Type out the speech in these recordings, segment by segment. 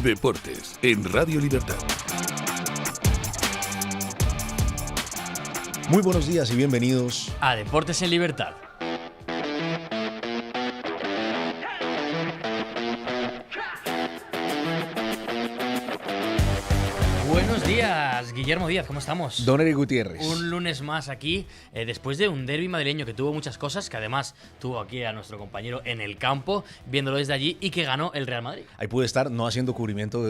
Deportes en Radio Libertad. Muy buenos días y bienvenidos a Deportes en Libertad. Buenos días, Guillermo Díaz, ¿cómo estamos? Don Eric Gutiérrez. Un lunes más aquí, después de un derbi madrileño que tuvo muchas cosas, que además tuvo aquí a nuestro compañero en el campo, viéndolo desde allí, y que ganó el Real Madrid. Ahí pude estar, no haciendo cubrimiento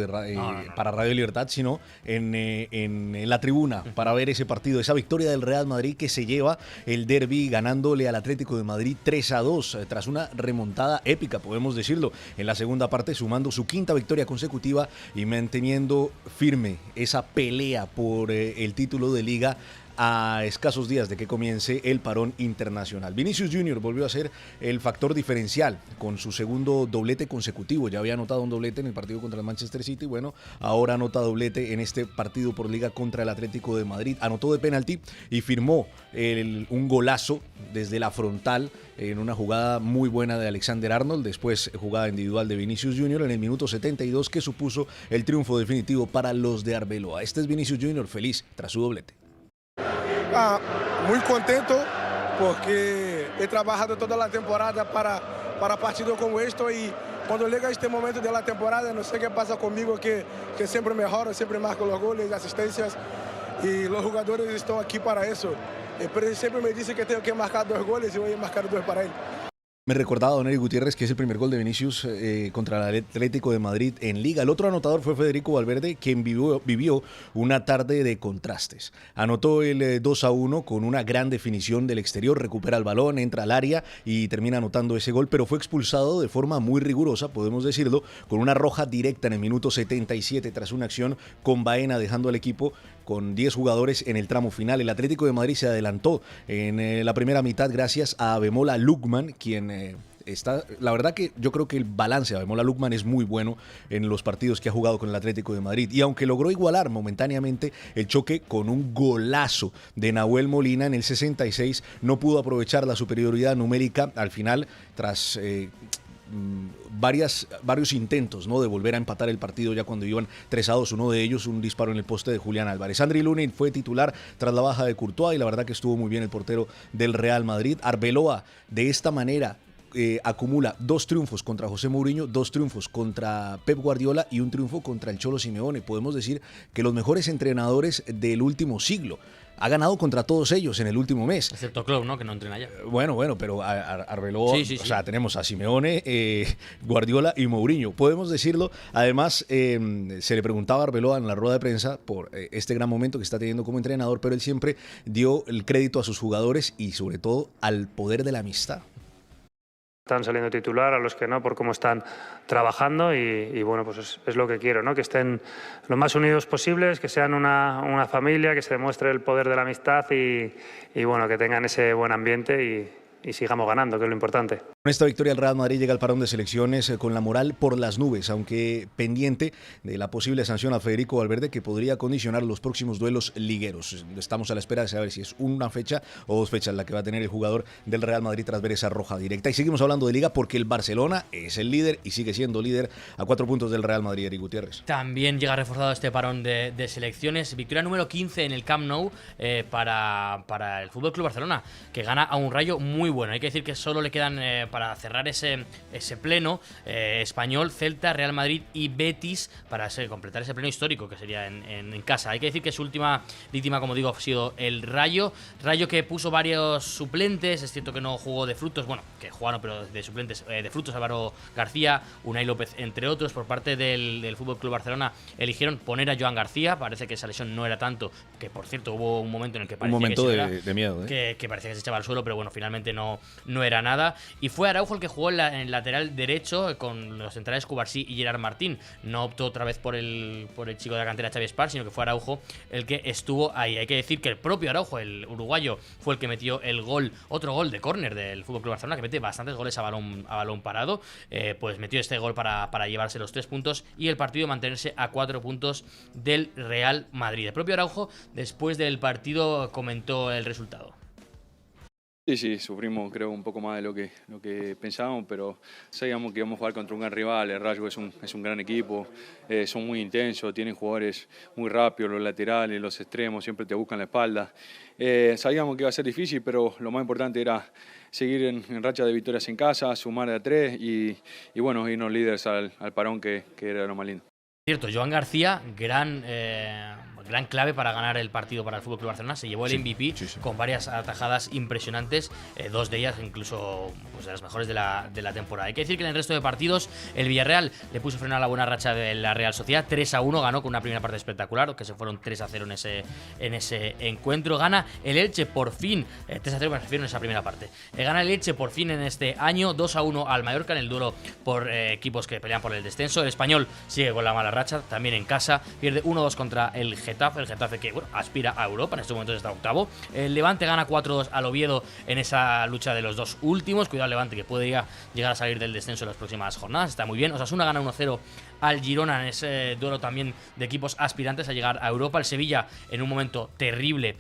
para Radio Libertad, sino en la tribuna, para ver ese partido, esa victoria del Real Madrid que se lleva el derbi ganándole al Atlético de Madrid 3-2, tras una remontada épica, podemos decirlo, en la segunda parte, sumando su quinta victoria consecutiva y manteniendo firme esa pelea por el título de Liga a escasos días de que comience el parón internacional. Vinicius Junior volvió a ser el factor diferencial con su segundo doblete consecutivo. Ya había anotado un doblete en el partido contra el Manchester City. Bueno, ahora anota doblete en este partido por Liga contra el Atlético de Madrid. Anotó de penalti y firmó un golazo desde la frontal en una jugada muy buena de Alexander Arnold. Después jugada individual de Vinicius Junior en el minuto 72 que supuso el triunfo definitivo para los de Arbeloa. Este es Vinicius Junior feliz tras su doblete. Muy contento porque he trabajado toda la temporada para partidos como esto y cuando llega este momento de la temporada no sé qué pasa conmigo que siempre mejoro, siempre marco los goles, asistencias y los jugadores están aquí para eso. Pero siempre me dice que tengo que marcar 2 goles y voy a marcar 2 para él. Me recordaba don Eric Gutiérrez que es el primer gol de Vinicius contra el Atlético de Madrid en Liga. El otro anotador fue Federico Valverde, quien vivió una tarde de contrastes. Anotó el 2-1 con una gran definición del exterior, recupera el balón, entra al área y termina anotando ese gol, pero fue expulsado de forma muy rigurosa, podemos decirlo, con una roja directa en el minuto 77 tras una acción con Baena, dejando al equipo con 10 jugadores en el tramo final. El Atlético de Madrid se adelantó en la primera mitad gracias a Ademola Lookman, quien la verdad que yo creo que el balance de Ademola Lookman es muy bueno en los partidos que ha jugado con el Atlético de Madrid. Y aunque logró igualar momentáneamente el choque con un golazo de Nahuel Molina en el 66, no pudo aprovechar la superioridad numérica al final tras varios intentos, ¿no?, de volver a empatar el partido ya cuando iban 3-2, uno de ellos un disparo en el poste de Julián Álvarez. Andriy Lunin fue titular tras la baja de Courtois y la verdad que estuvo muy bien el portero del Real Madrid. Arbeloa de esta manera acumula 2 triunfos contra José Mourinho, 2 triunfos contra Pep Guardiola y un triunfo contra el Cholo Simeone. Podemos decir que los mejores entrenadores del último siglo. Ha ganado contra todos ellos en el último mes. Excepto Klopp, ¿no?, que no entrena ya. Bueno, pero Arbeloa, sí. O sea, tenemos a Simeone, Guardiola y Mourinho. Podemos decirlo. Además, se le preguntaba a Arbeloa en la rueda de prensa por este gran momento que está teniendo como entrenador, pero él siempre dio el crédito a sus jugadores y sobre todo al poder de la amistad. Están saliendo titular, a los que no, por cómo están trabajando y bueno, pues es lo que quiero, ¿no? Que estén lo más unidos posibles, que sean una familia, que se demuestre el poder de la amistad y bueno, que tengan ese buen ambiente y sigamos ganando, que es lo importante. Con esta victoria el Real Madrid llega al parón de selecciones con la moral por las nubes, aunque pendiente de la posible sanción a Federico Valverde que podría condicionar los próximos duelos ligueros. Estamos a la espera de saber si es una fecha o 2 fechas la que va a tener el jugador del Real Madrid tras ver esa roja directa. Y seguimos hablando de Liga porque el Barcelona es el líder y sigue siendo líder a 4 puntos del Real Madrid, Eric Gutiérrez. También llega reforzado este parón de selecciones. Victoria número 15 en el Camp Nou para el FC Barcelona, que gana a un Rayo muy bueno. Hay que decir que solo le quedan para cerrar ese pleno Español, Celta, Real Madrid y Betis para completar ese pleno histórico que sería en casa. Hay que decir que su última víctima, como digo, ha sido el Rayo que puso varios suplentes. Es cierto que no jugó de frutos, bueno, que jugaron, pero de suplentes de frutos, Álvaro García, Unai López, entre otros. Por parte del FC Barcelona eligieron poner a Joan García. Parece que esa lesión no era tanto, que por cierto hubo un momento en el que parecía de miedo, que parecía que se echaba al suelo, pero bueno, finalmente no era nada. Y fue Araujo el que jugó en el lateral derecho con los centrales Cubarsí y Gerard Martín. No optó otra vez por el chico de la cantera Xavi Espar, sino que fue Araujo el que estuvo ahí. Hay que decir que el propio Araujo, el uruguayo, fue el que metió otro gol de córner del FC Barcelona, que mete bastantes goles a balón parado. Pues metió este gol para llevarse los 3 puntos y el partido mantenerse a 4 puntos del Real Madrid. El propio Araujo, después del partido, comentó el resultado. Sí, sufrimos creo un poco más de lo que pensábamos, pero sabíamos que íbamos a jugar contra un gran rival. El Rayo es un gran equipo, son muy intensos, tienen jugadores muy rápidos, los laterales, los extremos, siempre te buscan la espalda. Sabíamos que iba a ser difícil, pero lo más importante era seguir en racha de victorias en casa, sumar de a 3 y bueno, irnos líderes al parón, que era lo más lindo. Cierto, Joan García, gran clave para ganar el partido para el FC Barcelona. Se llevó el MVP con varias atajadas impresionantes, 2 de ellas incluso pues, de las mejores de la temporada. Hay que decir que en el resto de partidos el Villarreal le puso freno a la buena racha de la Real Sociedad. 3-1 ganó con una primera parte espectacular, que se fueron 3-0 en ese encuentro. Gana el Elche por fin, 3-0 me refiero en esa primera parte. Gana el Elche por fin en este año, 2-1 al Mallorca en el duelo por equipos que pelean por el descenso. El Español sigue con la mala racha, también en casa, pierde 1-2 contra el Getafe que bueno, aspira a Europa, en este momento está octavo. El Levante gana 4-2 al Oviedo en esa lucha de los dos últimos. Cuidado al Levante, que puede llegar a salir del descenso en las próximas jornadas, está muy bien. Osasuna gana 1-0 al Girona en ese duelo también de equipos aspirantes a llegar a Europa. El Sevilla, en un momento terrible,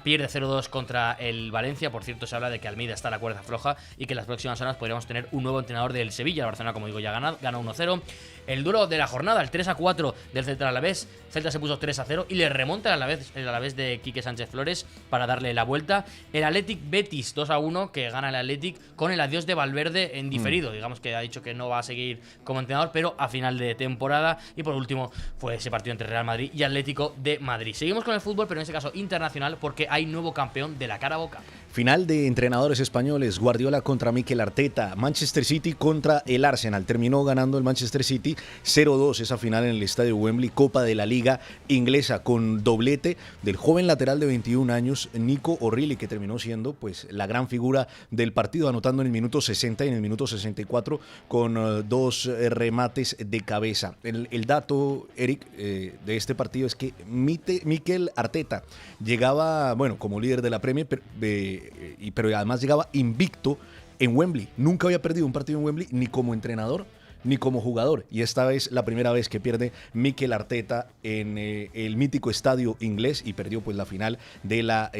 pierde 0-2 contra el Valencia. Por cierto, se habla de que Almeida está a la cuerda floja y que en las próximas horas podríamos tener un nuevo entrenador del Sevilla. El Barcelona, como digo, ya gana 1-0. El duelo de la jornada, el 3-4 del Celta Alavés. Celta se puso 3-0 y le remonta el Alavés de Quique Sánchez Flores para darle la vuelta. El Athletic Betis 2-1, que gana el Athletic con el adiós de Valverde en diferido. Digamos que ha dicho que no va a seguir como entrenador, pero a final de temporada. Y por último fue ese partido entre Real Madrid y Atlético de Madrid. Seguimos con el fútbol, pero en este caso internacional, porque hay nuevo campeón de la Carabao Cup. Final de entrenadores españoles, Guardiola contra Mikel Arteta, Manchester City contra el Arsenal. Terminó ganando el Manchester City 0-2 esa final en el estadio Wembley, Copa de la Liga Inglesa, con doblete del joven lateral de 21 años, Nico O'Reilly, que terminó siendo pues la gran figura del partido, anotando en el minuto 60 y en el minuto 64 con 2 remates de cabeza. El dato, Eric, de este partido es que Mikel Arteta llegaba, bueno, como líder de la Premier, pero además llegaba invicto en Wembley. Nunca había perdido un partido en Wembley, ni como entrenador ni como jugador, y esta es la primera vez que pierde Mikel Arteta en el mítico estadio inglés, y perdió pues la final de la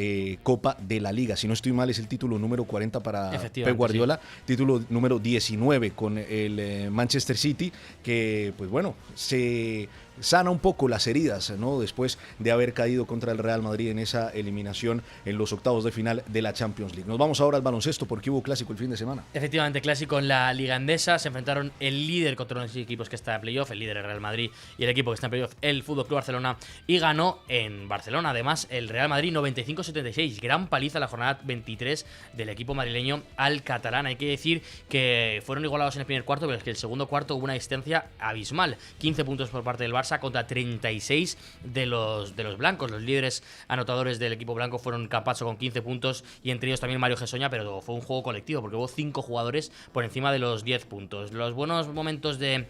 Copa de la Liga. Si no estoy mal, es el título número 40 para Pep Guardiola, sí. Título número 19 con el Manchester City, que pues bueno, se sana un poco las heridas, ¿no? Después de haber caído contra el Real Madrid en esa eliminación en los octavos de final de la Champions League. Nos vamos ahora al baloncesto, porque hubo clásico el fin de semana. Efectivamente, clásico en la Liga Endesa. Se enfrentaron el líder contra los equipos que está en playoff, el líder el Real Madrid, y el equipo que está en playoff, el FC Barcelona, y ganó en Barcelona. Además, el Real Madrid 95-76, gran paliza la jornada 23 del equipo madrileño al catalán. Hay que decir que fueron igualados en el primer cuarto, pero es que el segundo cuarto hubo una distancia abismal, 15 puntos por parte del Barça contra 36 de los blancos. Los líderes anotadores del equipo blanco fueron Campazzo con 15 puntos y entre ellos también Mario Gessoña, pero fue un juego colectivo porque hubo 5 jugadores por encima de los 10 puntos. Los buenos momentos de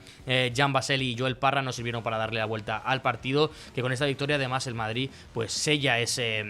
Jan Baseli y Joel Parra nos sirvieron para darle la vuelta al partido, que con esta victoria además el Madrid pues sella ese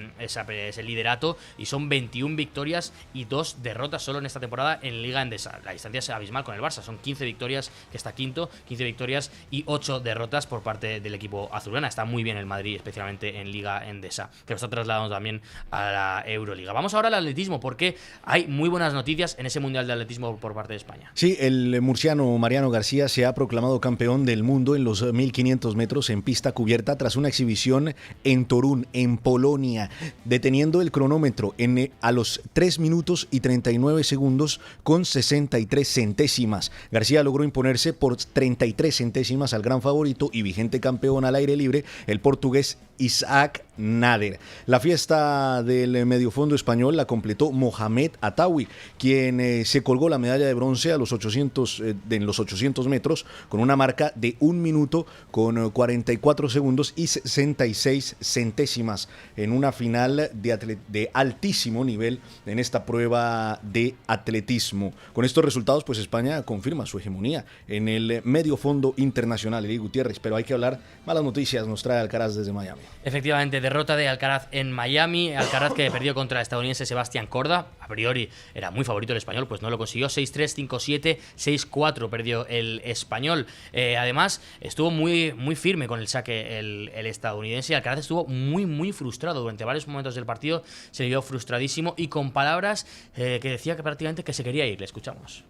liderato, y son 21 victorias y 2 derrotas solo en esta temporada en Liga Endesa. La distancia es abismal con el Barça, son 15 victorias, que está quinto, 15 victorias y 8 derrotas por parte del equipo azulgrana. Está muy bien el Madrid, especialmente en Liga Endesa, que lo está trasladando también a la Euroliga. Vamos ahora al atletismo, porque hay muy buenas noticias en ese Mundial de Atletismo por parte de España. Sí, el murciano Mariano García se ha proclamado campeón del mundo en los 1500 metros en pista cubierta tras una exhibición en Torún, en Polonia, deteniendo el cronómetro a los 3 minutos y 39 segundos con 63 centésimas. García logró imponerse por 33 centésimas al gran favorito y vigente campeón al aire libre, el portugués Isaac Nader. La fiesta del mediofondo español la completó Mohamed Atawi, quien se colgó la medalla de bronce en los 800 metros con una marca de 1 minuto con 44 segundos y 66 centésimas en una final de altísimo nivel en esta prueba de atletismo. Con estos resultados, pues España confirma su hegemonía en el mediofondo internacional. Eli Gutiérrez, pero hay que hablar, malas noticias nos trae Alcaraz desde Miami. Efectivamente, derrota de Alcaraz en Miami. Alcaraz que perdió contra el estadounidense Sebastián Corda. A priori era muy favorito el español, pues no lo consiguió. 6-3, 5-7, 6-4 perdió el español. Además, estuvo muy firme con el saque el estadounidense. Alcaraz estuvo muy frustrado durante varios momentos del partido. Se le vio frustradísimo y con palabras que decía que prácticamente que se quería ir. Le escuchamos.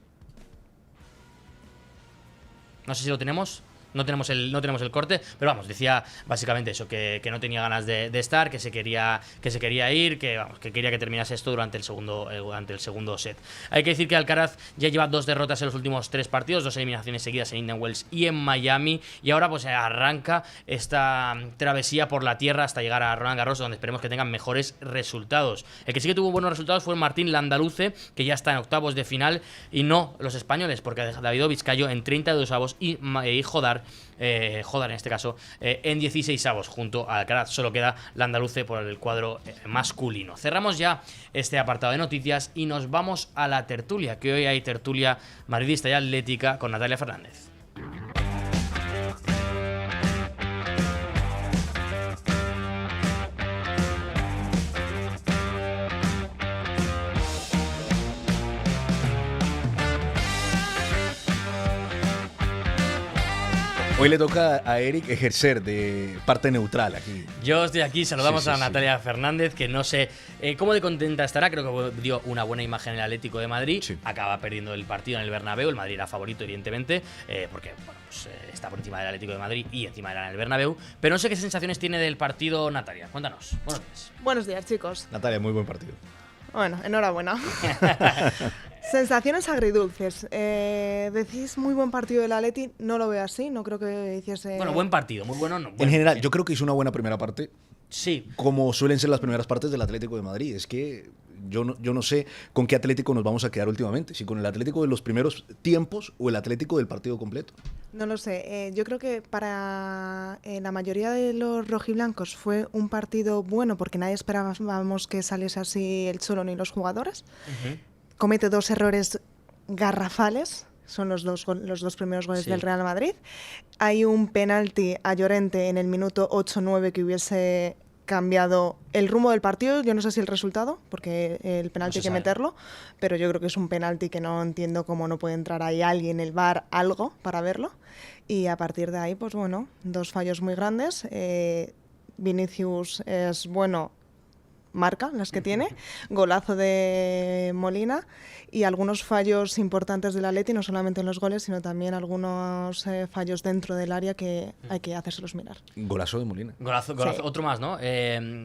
No sé si lo tenemos. No tenemos el corte, pero vamos, decía básicamente eso, que no tenía ganas de estar, que se quería ir, que quería que terminase esto durante el segundo set. Hay que decir que Alcaraz ya lleva 2 derrotas en los últimos 3 partidos, 2 eliminaciones seguidas en Indian Wells y en Miami, y ahora pues arranca esta travesía por la tierra hasta llegar a Roland Garros, donde esperemos que tengan mejores resultados. El que sí que tuvo buenos resultados fue Martín Landaluce, que ya está en octavos de final, y no los españoles, porque Davidovich cayó en 32avos y Jodar en este caso en 16avos junto a Alcaraz. Solo queda Landaluce por el cuadro masculino. Cerramos ya este apartado de noticias y nos vamos a la tertulia, que hoy hay tertulia madridista y atlética con Natalia Fernández. Hoy le toca a Eric ejercer de parte neutral aquí. Yo estoy aquí, saludamos Sí. a Natalia Fernández, que no sé cómo de contenta estará, creo que dio una buena imagen en el Atlético de Madrid, Sí. acaba perdiendo el partido en el Bernabéu, el Madrid era favorito evidentemente, porque está por encima del Atlético de Madrid y encima era en el Bernabéu, pero no sé qué sensaciones tiene del partido Natalia, cuéntanos. Buenos días. Buenos días, chicos. Natalia, muy buen partido. Bueno, enhorabuena. Sensaciones agridulces. Decís muy buen partido del Atleti, no lo veo así, no creo que hiciese... Bueno, buen partido, muy bueno. No, En general, yo creo que hizo una buena primera parte, sí. como suelen ser las primeras partes del Atlético de Madrid. Es que yo no sé con qué Atlético nos vamos a quedar últimamente, si con el Atlético de los primeros tiempos o el Atlético del partido completo. No lo sé. Yo creo que para la mayoría de los rojiblancos fue un partido bueno porque nadie esperábamos que saliese así el Cholo ni los jugadores. Comete 2 errores garrafales. Son los dos primeros goles Sí. del Real Madrid. Hay un penalti a Llorente en el minuto 8-9 que hubiese cambiado el rumbo del partido. Yo no sé si el resultado, porque el penalti No se hay que sabe. meterlo, pero yo creo que es un penalti que no entiendo cómo no puede entrar ahí alguien, el VAR, algo para verlo. Y a partir de ahí, pues bueno, 2 fallos muy grandes. Vinicius es bueno, marca las que tiene, golazo de Molina y algunos fallos importantes del Atleti, no solamente en los goles, sino también algunos fallos dentro del área que hay que hacérselos mirar. Golazo de Molina. Golazo, Sí. otro más, ¿no?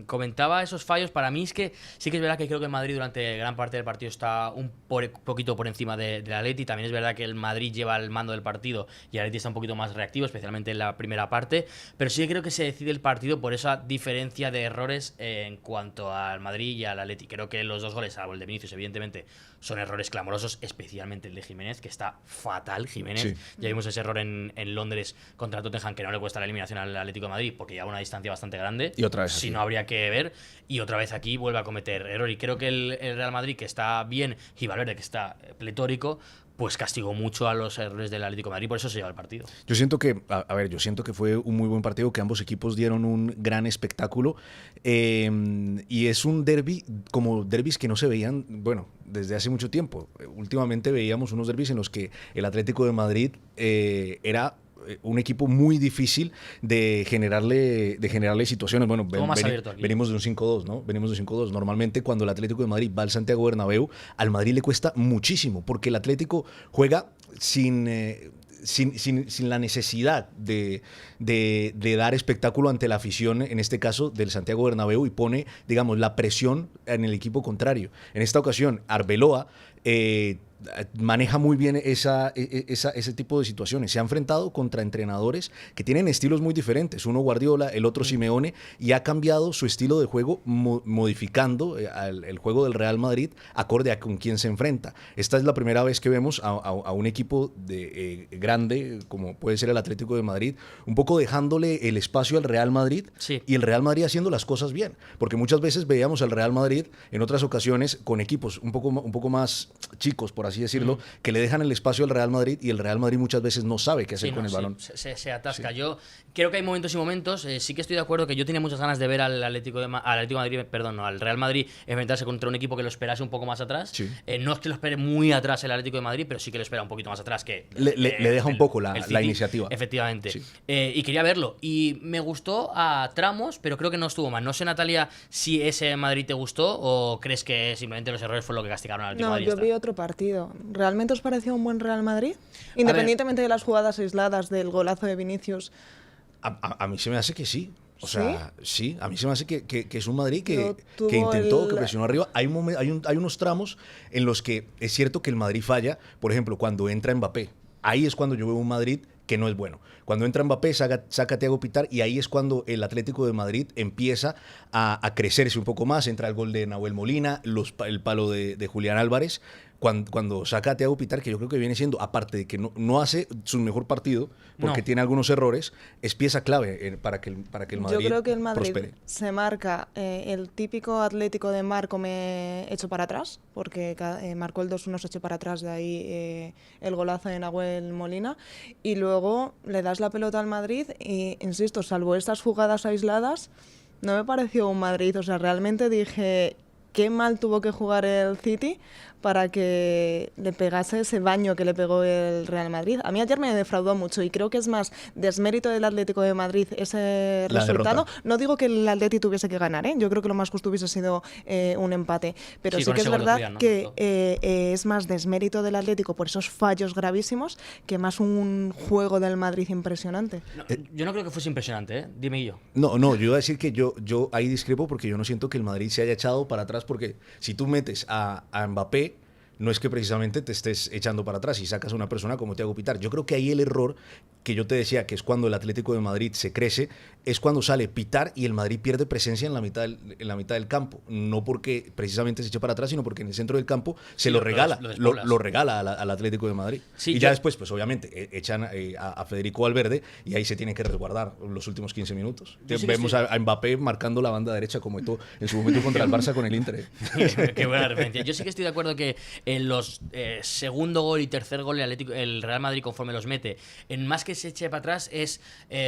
Comentaba esos fallos. Para mí es que sí que es verdad que creo que el Madrid durante gran parte del partido está un poquito por encima del Atleti. También es verdad que el Madrid lleva el mando del partido y el Atleti está un poquito más reactivo, especialmente en la primera parte. Pero sí que creo que se decide el partido por esa diferencia de errores en cuanto al Madrid y al Atleti. Creo que los 2 goles, salvo el de Vinicius, evidentemente, son errores clamorosos, especialmente el de Jiménez, que está fatal. Jiménez, Sí. ya vimos ese error en Londres contra Tottenham, que no le cuesta la eliminación al Atlético de Madrid porque lleva una distancia bastante grande. Y otra vez Si aquí. no, habría que ver. Y otra vez aquí vuelve a cometer error. Y creo que el Real Madrid, que está bien, y Valverde, que está pletórico, pues castigó mucho a los errores del Atlético de Madrid, por eso se lleva el partido. Yo siento que, yo siento que fue un muy buen partido, que ambos equipos dieron un gran espectáculo y es un derbi como derbis que no se veían, bueno, desde hace mucho tiempo. Últimamente veíamos unos derbis en los que el Atlético de Madrid era un equipo muy difícil de generarle situaciones. Bueno, Todo más abierto aquí. venimos de un 5-2, ¿no? Venimos de un 5-2. Normalmente cuando el Atlético de Madrid va al Santiago Bernabéu, al Madrid le cuesta muchísimo, porque el Atlético juega sin la necesidad de dar espectáculo ante la afición, en este caso del Santiago Bernabéu, y pone, digamos, la presión en el equipo contrario. En esta ocasión, Arbeloa maneja muy bien ese tipo de situaciones. Se ha enfrentado contra entrenadores que tienen estilos muy diferentes. Uno Guardiola, el otro Simeone, y ha cambiado su estilo de juego modificando el juego del Real Madrid acorde a con quién se enfrenta. Esta es la primera vez que vemos a un equipo grande, como puede ser el Atlético de Madrid, un poco dejándole el espacio al Real Madrid, Sí. y el Real Madrid haciendo las cosas bien. Porque muchas veces veíamos al Real Madrid en otras ocasiones con equipos un poco más chicos, por así decirlo, que le dejan el espacio al Real Madrid y el Real Madrid muchas veces no sabe qué hacer Sí, con no, el sí, balón. se atasca. Yo creo que hay momentos y momentos. Sí que estoy de acuerdo que yo tenía muchas ganas de ver al Atlético de Madrid, perdón, no, al Real Madrid enfrentarse contra un equipo que lo esperase un poco más atrás. Sí. No es que lo espere muy atrás el Atlético de Madrid, pero sí que lo espera un poquito más atrás que Le deja un poco la City, iniciativa. Efectivamente. Sí. Y quería verlo. Y me gustó a tramos, pero creo que no estuvo mal. No sé, Natalia, si ese Madrid te gustó o crees que simplemente los errores fue lo que castigaron al Atlético de No, Madrid. yo vi otro partido. ¿Realmente os pareció un buen Real Madrid? Independientemente de las jugadas aisladas del golazo de Vinicius. A mí se me hace que sí. O sea, sí, a mí se me hace que es un Madrid Pero que tuvo intentó, el- que presionó arriba. Hay unos tramos en los que es cierto que el Madrid falla. Por ejemplo, cuando entra Mbappé. Ahí es cuando yo veo un Madrid que no es bueno. Cuando entra Mbappé, saca a Thiago Pitar y ahí es cuando el Atlético de Madrid empieza a crecerse un poco más. Entra el gol de Nahuel Molina, el palo de Julián Álvarez. Cuando saca a Thiago Pitar, que yo creo que viene siendo, aparte de que no hace su mejor partido, porque No. tiene algunos errores, es pieza clave para que el Madrid Yo creo que el Madrid prospere. se marca el típico Atlético de Marco hecho para atrás, porque marcó el 2-1, se echó para atrás, de ahí el golazo de Nahuel Molina, y luego le das la pelota al Madrid y, insisto, salvo estas jugadas aisladas, no me pareció un Madrid. O sea, realmente dije, qué mal tuvo que jugar el City para que le pegase ese baño que le pegó el Real Madrid. A mí ayer me defraudó mucho y creo que es más desmérito del Atlético de Madrid ese La resultado. derrota. No digo que el Atleti tuviese que ganar, ¿eh? Yo creo que lo más justo hubiese sido un empate. Pero Sí, sí con que es ese gol de verdad Julián, ¿no? que es más desmérito del Atlético por esos fallos gravísimos que más un juego del Madrid impresionante. No, yo no creo que fuese impresionante, ¿eh? Dime yo. No, yo iba a decir que yo ahí discrepo porque yo no siento que el Madrid se haya echado para atrás, porque si tú metes a Mbappé, no es que precisamente te estés echando para atrás y sacas a una persona como Thiago Pitar. Yo creo que ahí el error que yo te decía, que es cuando el Atlético de Madrid se crece, es cuando sale Pitar y el Madrid pierde presencia en la mitad del campo. No porque precisamente se eche para atrás, sino porque en el centro del campo se Sí, lo lo regala, despoblas. lo regala al Atlético de Madrid. Sí, y yo- ya después, pues obviamente, echan a Federico Valverde y ahí se tiene que resguardar los últimos 15 minutos. Yo sí que Vemos estoy- a Mbappé marcando la banda derecha como Eto'o en su momento contra el Barça con el Inter. Qué buena referencia. Yo sí que estoy de acuerdo que en los segundo gol y tercer gol el Real Madrid, conforme los mete, en más que se eche para atrás,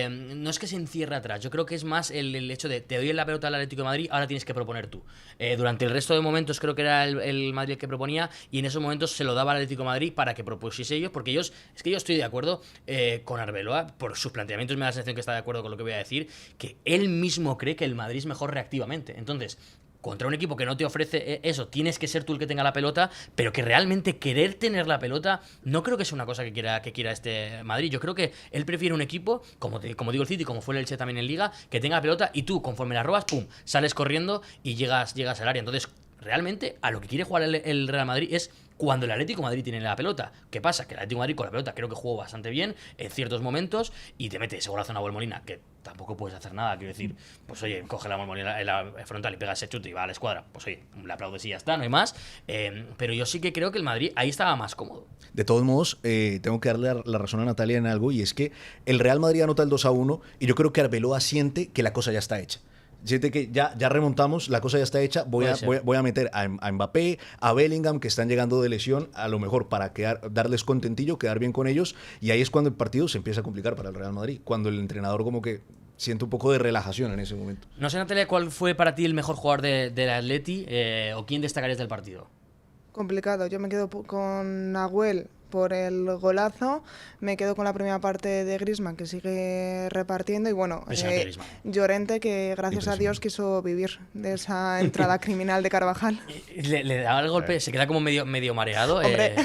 no es que se encierre atrás. Yo creo que es más el hecho de te doy la pelota al Atlético de Madrid, ahora tienes que proponer tú. Durante el resto de momentos creo que era el Madrid el que proponía, y en esos momentos se lo daba al Atlético de Madrid para que propusiese ellos, porque ellos, es que yo estoy de acuerdo con Arbeloa, por sus planteamientos me da la sensación que está de acuerdo con lo que voy a decir, que él mismo cree que el Madrid es mejor reactivamente. Entonces, contra un equipo que no te ofrece eso, tienes que ser tú el que tenga la pelota, pero que realmente querer tener la pelota no creo que sea una cosa que quiera este Madrid. Yo creo que él prefiere un equipo, como digo el City, como fue el Elche también en Liga, que tenga la pelota y tú, conforme la robas, pum, sales corriendo y llegas al área. Entonces, realmente, a lo que quiere jugar el Real Madrid es cuando el Atlético de Madrid tiene la pelota. ¿Qué pasa? Que el Atlético de Madrid con la pelota creo que jugó bastante bien en ciertos momentos y te mete ese golazo a Nahuel Molina, que tampoco puedes hacer nada. Quiero decir, pues oye, coge la Molina en la frontal y pega ese chute y va a la escuadra. Pues oye, le aplaudes y ya está, no hay más. Pero yo sí que creo que el Madrid ahí estaba más cómodo. De todos modos, tengo que darle la razón a Natalia en algo, y es que el Real Madrid anota el 2-1 y yo creo que Arbeloa siente que la cosa ya está hecha. Siente que ya remontamos, la cosa ya está hecha, voy a meter a Mbappé, a Bellingham, que están llegando de lesión, a lo mejor para darles contentillo, quedar bien con ellos, y ahí es cuando el partido se empieza a complicar para el Real Madrid, cuando el entrenador como que siente un poco de relajación en ese momento. No sé, Natalia, ¿cuál fue para ti el mejor jugador del Atleti o quién destacarías del partido? Complicado. Yo me quedo con Nahuel por el golazo, me quedo con la primera parte de Griezmann, que sigue repartiendo, y bueno, Griezmann. Llorente, que gracias a Dios quiso vivir de esa entrada criminal de Carvajal. Le daba el golpe, se queda como medio mareado. Hombre,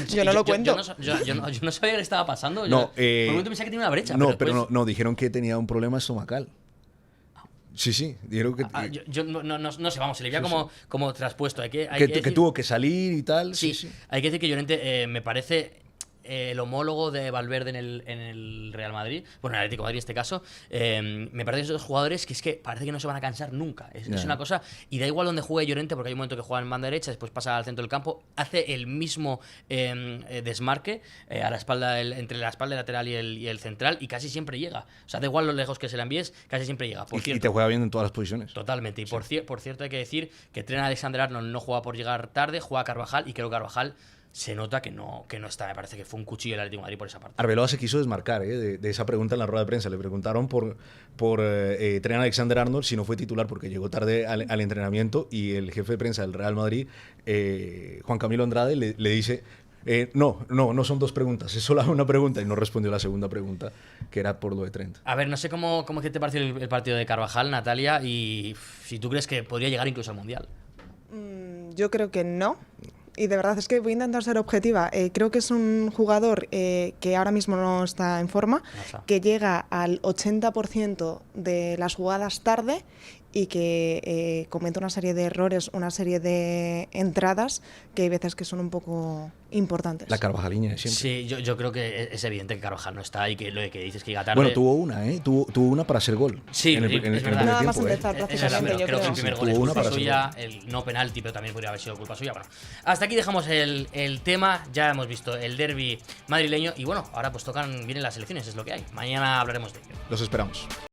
yo no lo cuento. Yo no sabía qué le estaba pasando. No, por un momento pensaba que tenía una brecha. No, pero después- no, dijeron que tenía un problema estomacal. Sí, dijeron que, yo no sé, vamos, se le veía como traspuesto. Hay que que decir- tuvo que salir y tal. Sí, hay que decir que Llorente me parece el homólogo de Valverde en el Real Madrid, bueno, en el Atlético de Madrid en este caso, me parece esos jugadores que es que parece que no se van a cansar nunca. Es una cosa, y da igual donde juegue Llorente, porque hay un momento que juega en banda derecha, después pasa al centro del campo, hace el mismo desmarque a la espalda entre la espalda lateral y el central, y casi siempre llega. O sea, da igual lo lejos que se la envíes, casi siempre llega. Por cierto, y te juega bien en todas las posiciones. Totalmente. Y por cierto, hay que decir que Trent Alexander-Arnold no juega por llegar tarde, juega Carvajal, y creo que Carvajal se nota que no está. Me parece que fue un cuchillo el Atlético de Madrid por esa parte. Arbeloa se quiso desmarcar de esa pregunta en la rueda de prensa. Le preguntaron por Trent Alexander-Arnold si no fue titular porque llegó tarde al entrenamiento, y el jefe de prensa del Real Madrid, Juan Camilo Andrade, le dice: no son dos preguntas, es solo una pregunta, y no respondió la segunda pregunta, que era por lo de Trent. A ver, no sé cómo que te pareció el partido de Carvajal, Natalia, y si tú crees que podría llegar incluso al Mundial. Yo creo que no. Y de verdad es que voy a intentar ser objetiva. Creo que es un jugador que ahora mismo no está en forma, que llega al 80% de las jugadas tarde y que comete una serie de errores, una serie de entradas que hay veces que son un poco importantes. La Carvajaliña de siempre. Sí, yo creo que es evidente que Carvajal no está, y que lo que dices que llega tarde... Bueno, tuvo una, tuvo una para hacer gol. Sí, en el es primer verdad. Nada más tiempo, empezar prácticamente, Pero yo creo que el creo. primer Sí, gol es tuvo una culpa para suya, el no penalti, pero también podría haber sido culpa suya. Bueno, hasta aquí dejamos el tema. Ya hemos visto el derbi madrileño, y bueno, ahora pues vienen las elecciones, es lo que hay. Mañana hablaremos de ello. Los esperamos.